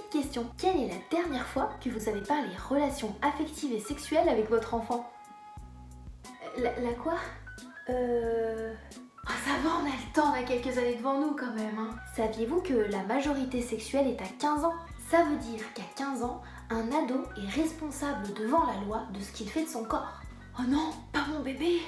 petite question. Quelle est la dernière fois que vous avez parlé relations affectives et sexuelles avec votre enfant? La quoi? Ah, ça va, on a le temps, on a quelques années devant nous quand même. Hein. Saviez-vous que la majorité sexuelle est à 15 ans? Ça veut dire qu'à 15 ans, un ado est responsable devant la loi de ce qu'il fait de son corps. Oh non, pas mon bébé!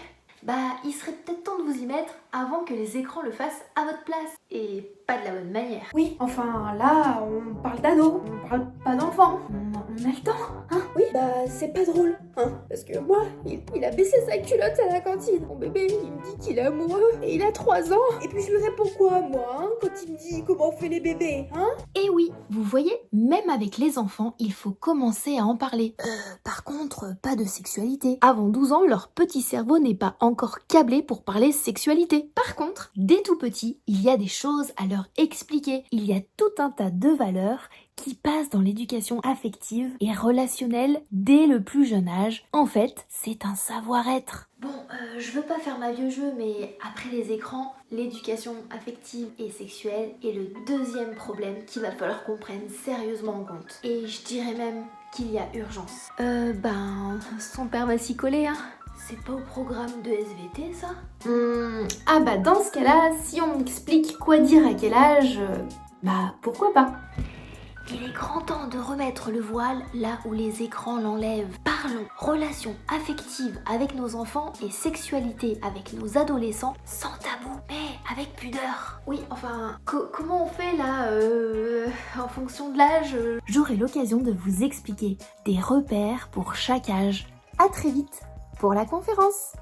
Bah, il serait peut-être temps de vous y mettre avant que les écrans le fassent à votre place. Et pas de la bonne manière. Oui, enfin là, on parle d'ado, on parle pas d'enfant. On a le temps, hein? Oui, bah c'est pas drôle, hein? Parce que moi, il a baissé sa culotte à la cantine. Mon bébé, il me dit qu'il est amoureux et il a 3 ans. Et puis je lui réponds quoi, moi, hein, quand il me dit comment on fait les bébés, hein? Et oui, vous voyez, même avec les enfants, il faut commencer à en parler. Par contre, pas de sexualité. Avant 12 ans, leur petit cerveau n'est pas encore câblé pour parler sexualité. Par contre, dès tout petit, il y a des choses à leur expliquer. Il y a tout un tas de valeurs qui passent dans l'éducation affective et relationnelle dès le plus jeune âge. En fait, c'est un savoir-être. Bon, je veux pas faire ma vieux jeu, mais après les écrans, l'éducation affective et sexuelle est le deuxième problème qu'il va falloir qu'on prenne sérieusement en compte. Et je dirais même qu'il y a urgence. Son père va s'y coller, hein. C'est pas au programme de SVT, ça? Ah bah dans ce cas-là, si on m'explique quoi dire à quel âge, bah pourquoi pas? Il est grand temps de remettre le voile là où les écrans l'enlèvent. Parlons relations affectives avec nos enfants et sexualité avec nos adolescents sans tabou, mais avec pudeur. Oui, enfin, comment on fait là, en fonction de l'âge? J'aurai l'occasion de vous expliquer des repères pour chaque âge. À très vite pour la conférence.